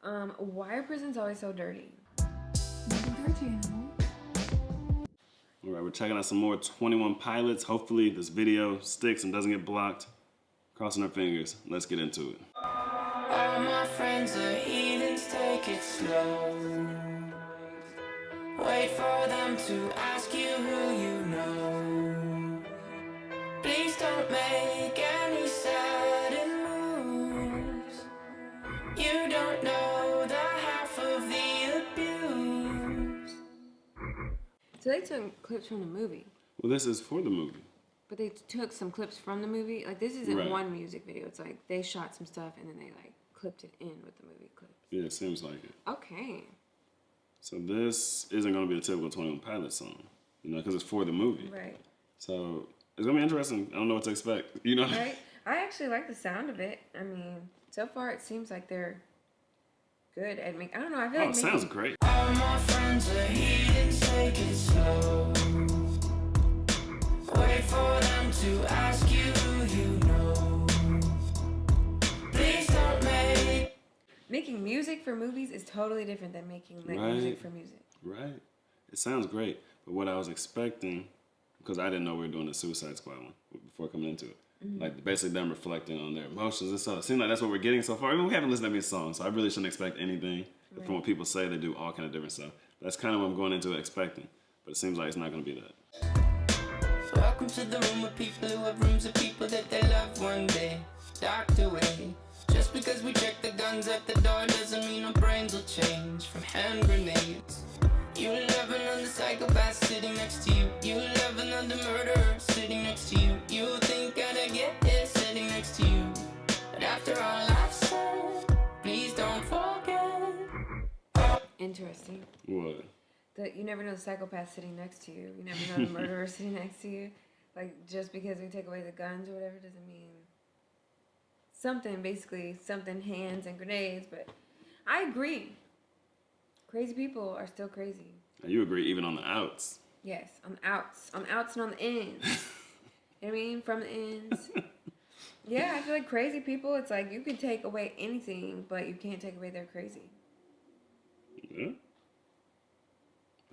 Why are prisons always so dirty? All right, we're checking out some more 21 Pilots. Hopefully this video sticks and doesn't get blocked. Crossing our fingers. Let's get into it. All my friends are heathens, take it slow. Wait for them to ask you who you know. Please don't make any sudden moves. You don't know the half of the abuse. So they took clips from the movie. Well, this is for the movie. But they took some clips from the movie. Like, this isn't Right. one music video. It's like they shot some stuff and then they, like, clipped it in with the movie clips. Yeah, it seems like it. Okay. So this isn't going to be a typical 21 Pilots song, you know, because it's for the movie. Right. So it's going to be interesting. I don't know what to expect, you know? Right? I actually like the sound of it. I mean, so far it seems like they're good at making... I don't know, I feel like it sounds great. All my friends are heathens, take it slow. Wait for them to ask you who you know. Please don't make... Making music for movies is totally different than making like music for music. Right. It sounds great. But what I was expecting, because I didn't know we were doing the Suicide Squad one before coming into it. Mm-hmm. Like basically them reflecting on their emotions and stuff. It seems like that's what we're getting so far. I mean, we haven't listened to any songs, so I really shouldn't expect anything. Right. From what people say, they do all kind of different stuff. That's kind of what I'm going into it expecting. But it seems like it's not going to be that. Welcome to the room of people who have rooms of people that they love one day docked away. Just because we check the guns at the door doesn't mean our brains will change from hand grenades. You love another psychopath sitting next to you. You love another murderer sitting next to you. You think I'd get here sitting next to you. But after all I've said, please don't forget. Interesting. What? That you never know the psychopath sitting next to you. You never know the murderer sitting next to you. Like, just because we take away the guns or whatever doesn't mean something, basically, something, hands and grenades. But I agree. Crazy people are still crazy. And you agree even on the outs. Yes, on the outs. On the outs and on the ends. You know what I mean? From the ends. Yeah, I feel like crazy people, it's like you can take away anything, but you can't take away their crazy. Yeah.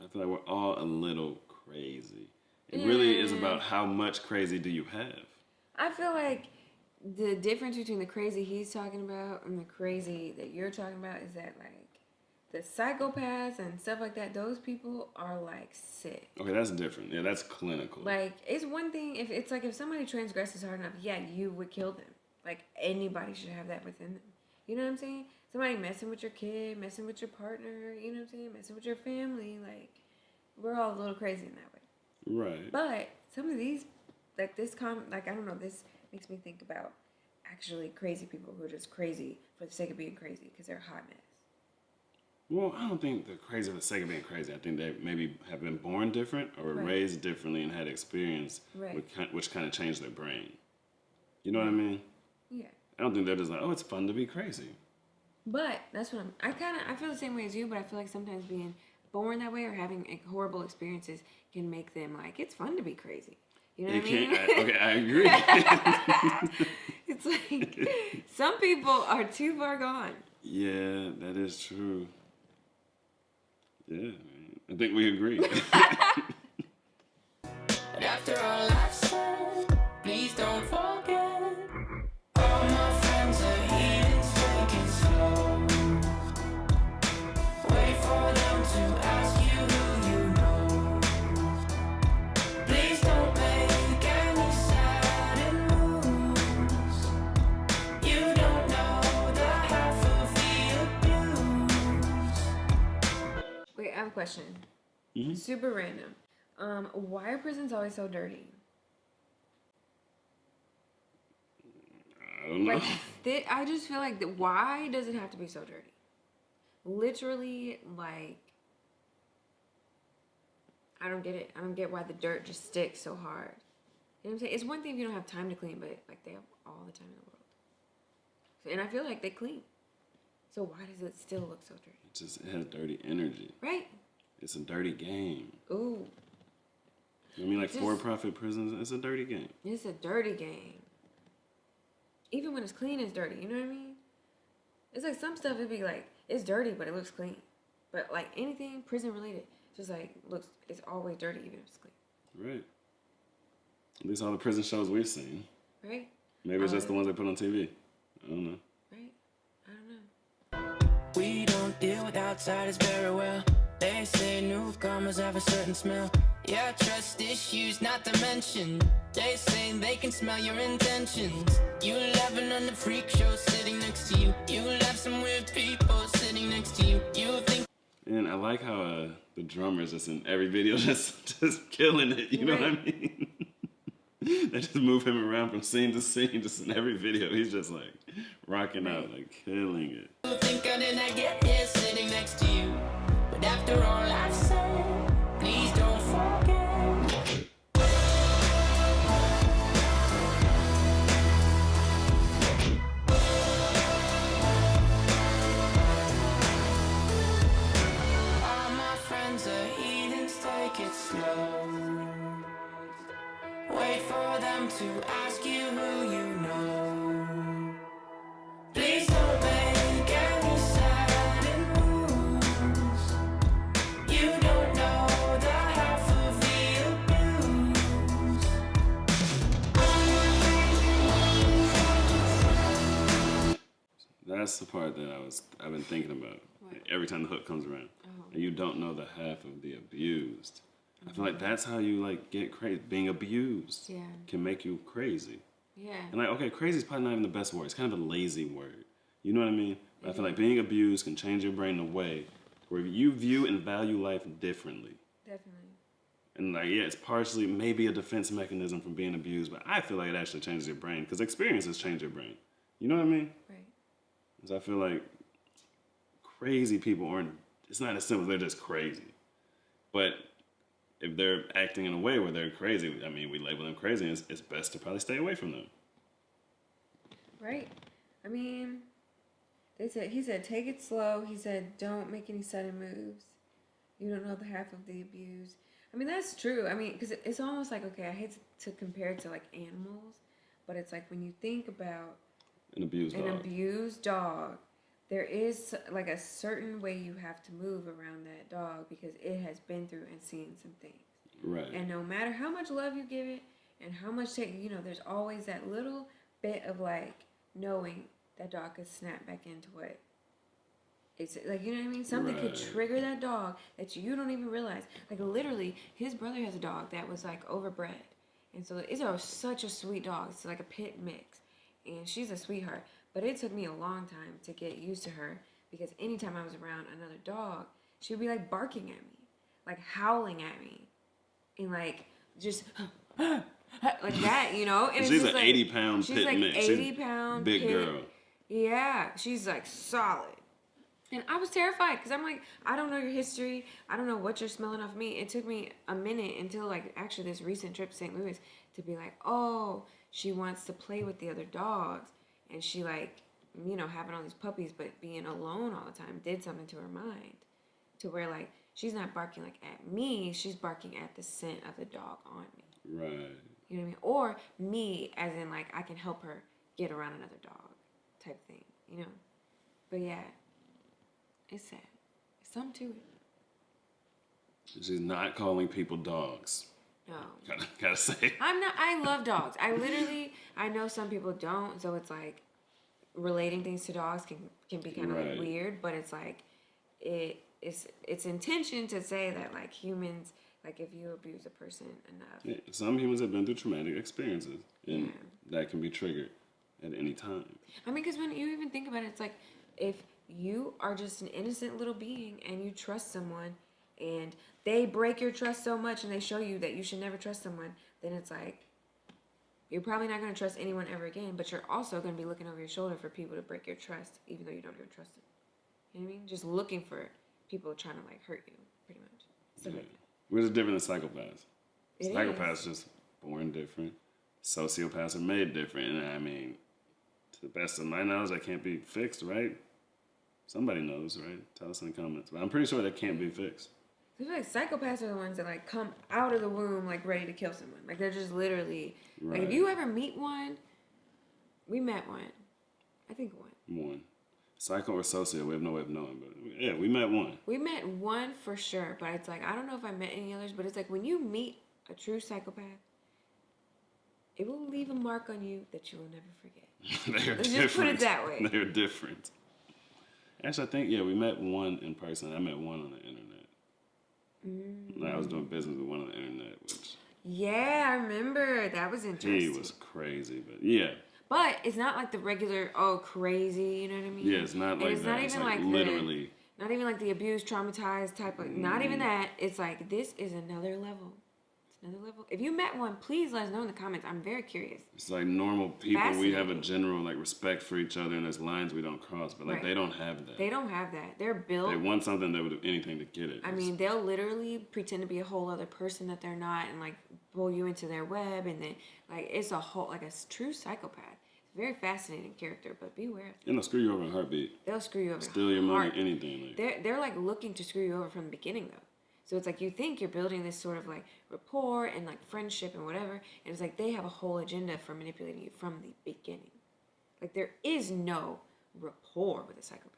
I feel like we're all a little crazy. It really is about how much crazy do you have. I feel like the difference between the crazy he's talking about and the crazy that you're talking about is that, like, the psychopaths and stuff like that, those people are, like, sick. Okay, that's different. Yeah, that's clinical. Like, it's one thing if it's like if somebody transgresses hard enough, yeah, you would kill them. Like, anybody should have that within them. You know what I'm saying? Somebody messing with your kid, messing with your partner, you know what I'm saying? Messing with your family. Like, we're all a little crazy in that way. Right. But some of these, like I don't know, this makes me think about actually crazy people who are just crazy for the sake of being crazy because they're a hot mess. Well, I don't think they're crazy for the sake of being crazy. I think they maybe have been born different or Right. raised differently and had experience Right. which kind of changed their brain. You know what I mean? Yeah. I don't think they're just like, oh, it's fun to be crazy. But that's what I feel the same way as you, but I feel like sometimes being born that way or having like, horrible experiences can make them like, it's fun to be crazy. You know what I mean? Okay, I agree. It's like, some people are too far gone. Yeah, that is true. Yeah, I think we agree. But after all I've said, please don't forget. All my friends are heathens, take it slow. Wait for them to ask you who you know. Please don't make any sudden moves. You don't know the half of the abuse. Wait, I have a question. Mm-hmm. Super random. Why are prisons always so dirty? I don't know. Like, I just feel like, why does it have to be so dirty? Literally, like, I don't get it. I don't get why the dirt just sticks so hard. You know what I'm saying? It's one thing if you don't have time to clean, but, like, they have all the time in the world. So, and I feel like they clean. So why does it still look so dirty? It has dirty energy. Right? It's a dirty game. Ooh. I mean, like for-profit prisons, it's a dirty game. It's a dirty game. Even when it's clean, it's dirty. You know what I mean? It's like some stuff, it'd be like, it's dirty, but it looks clean. But like anything prison related, just like looks, it's always dirty even if it's clean. Right. At least all the prison shows we've seen. Right. Maybe it's just the ones they put on TV. I don't know. Right. I don't know. We don't deal with outsiders very well. They say newcomers have a certain smell. Yeah, trust issues not to mention. They say they can smell your intentions. You laughing on the freak show sitting next to you. You laugh some weird people sitting next to you. You think. And I like how the drummer's just in every video just killing it. You know what I mean? They just move him around from scene to scene, just in every video. He's just like rocking out, like killing it. You think I did not get here sitting next to you. But after all I've said, please don't forget. All my friends are heathens, take it slow. Wait for them to ask you who you know. Please don't make any sudden moves. You don't know the half of the abuse. That's the part that I've been thinking about every time the hook comes around. And you don't know the half of the abused. I feel like that's how you like get crazy. Being abused can make you crazy. Yeah. And like, okay, crazy is probably not even the best word. It's kind of a lazy word. You know what I mean? But I feel like being abused can change your brain in a way where you view and value life differently. Definitely. And like, yeah, it's partially maybe a defense mechanism from being abused, but I feel like it actually changes your brain because experiences change your brain. You know what I mean? Right. Because I feel like crazy people aren't, it's not as simple as they're just crazy. But if they're acting in a way where they're crazy, I mean, we label them crazy, and it's best to probably stay away from them. Right. I mean, he said, take it slow. He said, don't make any sudden moves. You don't know the half of the abuse. I mean, that's true. I mean, because it's almost like, okay, I hate to compare it to like animals, but it's like when you think about An abused dog, there is like a certain way you have to move around that dog because it has been through and seen some things. Right. And no matter how much love you give it and how much there's always that little bit of like knowing that dog could snap back into what it's like, you know what I mean? Something could trigger that dog that you don't even realize. Like literally, his brother has a dog that was like overbred. And so it's such a sweet dog. It's like a pit mix. And she's a sweetheart. But it took me a long time to get used to her because anytime I was around another dog, she would be like barking at me, like howling at me, and like just like that, you know. And she's it's an 80-pound pit mix. She's like 80-pound big pit. girl. Yeah, she's like solid. And I was terrified because I'm like, I don't know your history. I don't know what you're smelling off me. It took me a minute until like actually this recent trip to St. Louis to be like, oh, she wants to play with the other dogs. And she like, having all these puppies but being alone all the time did something to her mind. To where like, she's not barking like at me, she's barking at the scent of the dog on me. Right. You know what I mean? Or me as in like, I can help her get around another dog type thing, But yeah, it's sad. There's something to it. She's not calling people dogs. No. Gotta say. I love dogs. I know some people don't, so it's like relating things to dogs can be kind of like weird, but it's like it's intention to say that like humans, like if you abuse a person enough. Yeah, some humans have been through traumatic experiences, and that can be triggered at any time. I mean, because when you even think about it, it's like if you are just an innocent little being and you trust someone and they break your trust so much and they show you that you should never trust someone, then it's like you're probably not going to trust anyone ever again, but you're also going to be looking over your shoulder for people to break your trust, even though you don't even trust them. You know what I mean? Just looking for people trying to like hurt you, pretty much. Stuff like that. Where's it different than psychopaths? Psychopaths is. just born different. Sociopaths are made different. And I mean, to the best of my knowledge, that can't be fixed, right? Somebody knows, right? Tell us in the comments. But I'm pretty sure that can't be fixed. I feel like psychopaths are the ones that like come out of the womb like ready to kill someone. Like they're just literally like if you ever meet one, we met one. I think one. Psycho or socio, we have no way of knowing. But yeah, we met one. We met one for sure, but it's like, I don't know if I met any others, but it's like when you meet a true psychopath, it will leave a mark on you that you will never forget. They're Let's different. just put it that way. They're different. Actually, I think, yeah, we met one in person. I met one on the internet. I was doing business with one on the internet, which... Yeah, I remember. That was interesting. He was crazy, but yeah. But it's not like the regular, crazy, you know what I mean? Yeah, it's not like it's that. Not It's even like literally. Not even like the abused, traumatized type of, not even that. It's like, this is another level. It's another level. If you met one, please let us know in the comments. I'm very curious. It's like normal people. We have a general like respect for each other, and there's lines we don't cross. But like they don't have that. They don't have that. They're built. They want something, they would do anything to get it. I mean, they'll literally pretend to be a whole other person that they're not, and like pull you into their web, and then like it's a whole like a true psychopath. It's a very fascinating character, but beware. And they'll screw you over in a heartbeat. They'll screw you over. Steal your money, anything. Like. They're like looking to screw you over from the beginning though. So it's like you think you're building this sort of like rapport and like friendship and whatever, and it's like they have a whole agenda for manipulating you from the beginning. Like there is no rapport with a psychopath.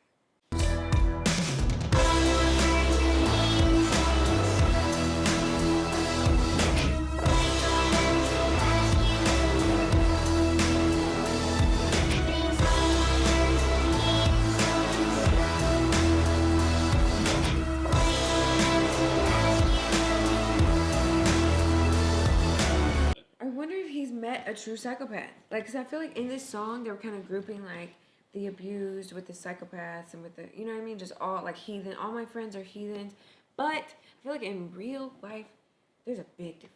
Met a true psychopath, like, because I feel like in this song they were kind of grouping like the abused with the psychopaths and with the, you know what I mean, just all like heathen. All my friends are heathens, but I feel like in real life there's a big difference.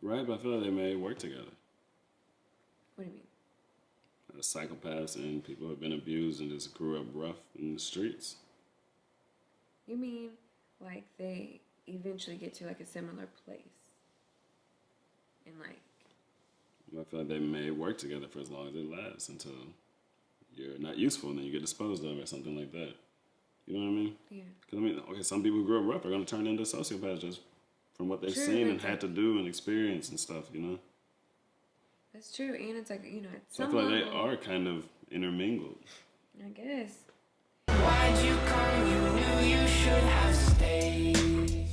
Right, but I feel like they may work together. What do you mean? Psychopaths and people who have been abused and just grew up rough in the streets. You mean like they eventually get to like a similar place and like. I feel like they may work together for as long as it lasts until you're not useful and then you get disposed of or something like that. You know what I mean? Yeah. Because, I mean, okay, some people who grew up rough are going to turn into sociopaths just from what they've seen and had to do and experience and stuff, you know? That's true. And it's like, you know, so I feel like they are kind of intermingled. I guess. Why'd you come? You knew you should have stayed.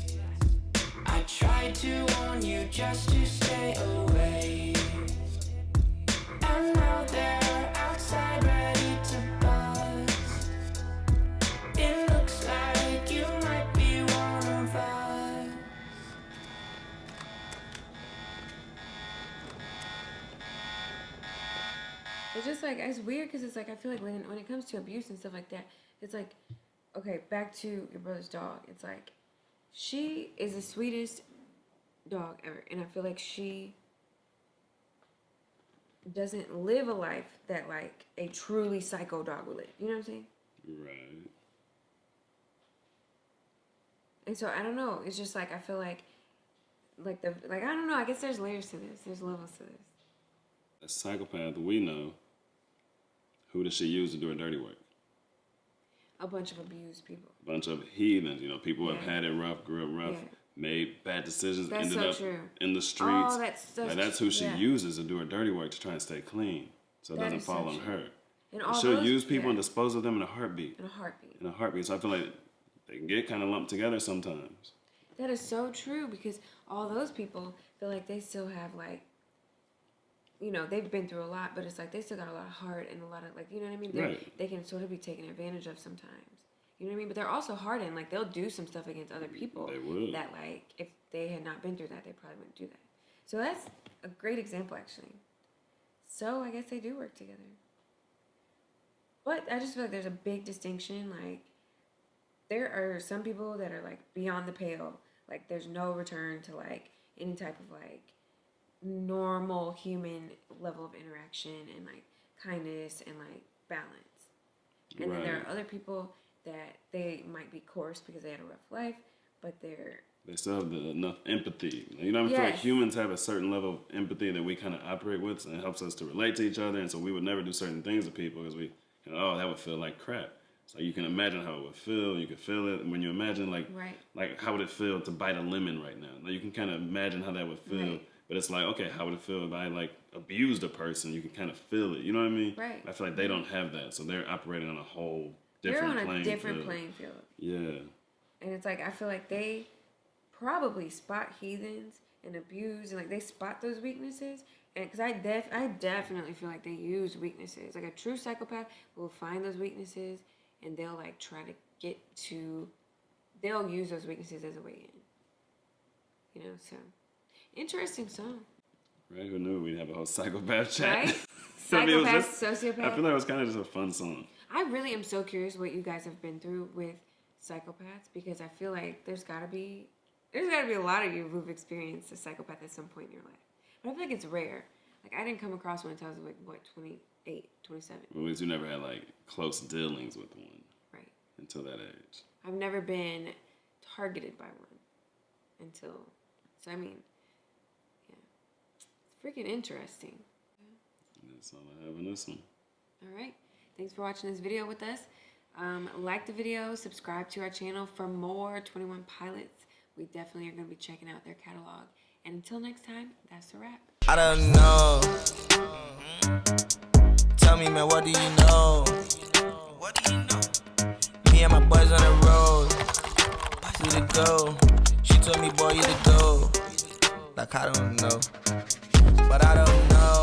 I tried to warn you just to stay away. And now they're outside ready to bust. It looks like you might be one of us. It's just like, it's weird because it's like, I feel like when it comes to abuse and stuff like that, it's like, okay, back to your brother's dog. It's like, she is the sweetest dog ever. And I feel like she doesn't live a life that like a truly psycho dog would live. You know what I'm saying? Right. And so I don't know. It's just like I feel like I don't know. I guess there's layers to this. There's levels to this. A psychopath we know. Who does she use to do her dirty work? A bunch of abused people. A bunch of heathens. You know, people who have had it rough, grew up rough, made bad decisions, ended up in the streets. Oh, that's who she uses to do her dirty work to try and stay clean, so it doesn't fall on her. And she'll use people and dispose of them in a heartbeat. In a heartbeat. In a heartbeat. So I feel like they can get kind of lumped together sometimes. That is so true because all those people feel like they still have like, you know, they've been through a lot, but it's like they still got a lot of heart and a lot of like, you know what I mean? They can sort of be taken advantage of sometimes. You know what I mean? But they're also hardened. Like they'll do some stuff against other people. They would. That like if they had not been through that, they probably wouldn't do that. So that's a great example actually. So I guess they do work together. But I just feel like there's a big distinction. Like there are some people that are like beyond the pale. Like there's no return to like any type of like normal human level of interaction and like kindness and like balance. And then there are other people that they might be coarse because they had a rough life, but they still have enough empathy. You know, I feel like humans have a certain level of empathy that we kind of operate with, and it helps us to relate to each other. And so we would never do certain things to people because we, you know, that would feel like crap. So you can imagine how it would feel. You can feel it. And when you imagine like how would it feel to bite a lemon right now? Like you can kind of imagine how that would feel. But But it's like, okay, how would it feel if I like abused a person? You can kind of feel it. You know what I mean? Right. I feel like they don't have that, so they're operating on a whole They're different on a playing different field. playing field. Yeah. And it's like, I feel like they probably spot heathens and abuse, and like they spot those weaknesses. And because I definitely feel like they use weaknesses. Like a true psychopath will find those weaknesses and they'll like try to they'll use those weaknesses as a way in. You know, so interesting song. Right? Who knew we'd have a whole psychopath chat? Right? I mean, it was Psychopath, just- sociopath. I feel like it was kind of just a fun song. I really am so curious what you guys have been through with psychopaths, because I feel like there's gotta be a lot of you who've experienced a psychopath at some point in your life. But I feel like it's rare. Like I didn't come across one until I was like, what, 28, 27. At least you never had like close dealings with one Right. until that age. I've never been targeted by one until, so I mean, yeah. It's freaking interesting. And that's all I have in this one. All right. Thanks for watching this video with us. Like the video, subscribe to our channel for more 21 Pilots. We definitely are going to be checking out their catalog. And until next time, that's a wrap. I don't know. Tell me, man, what do you know? What do you know? Me and my boys on the road. To the go. She told me, boy, you the go. Like, I don't know. But I don't know.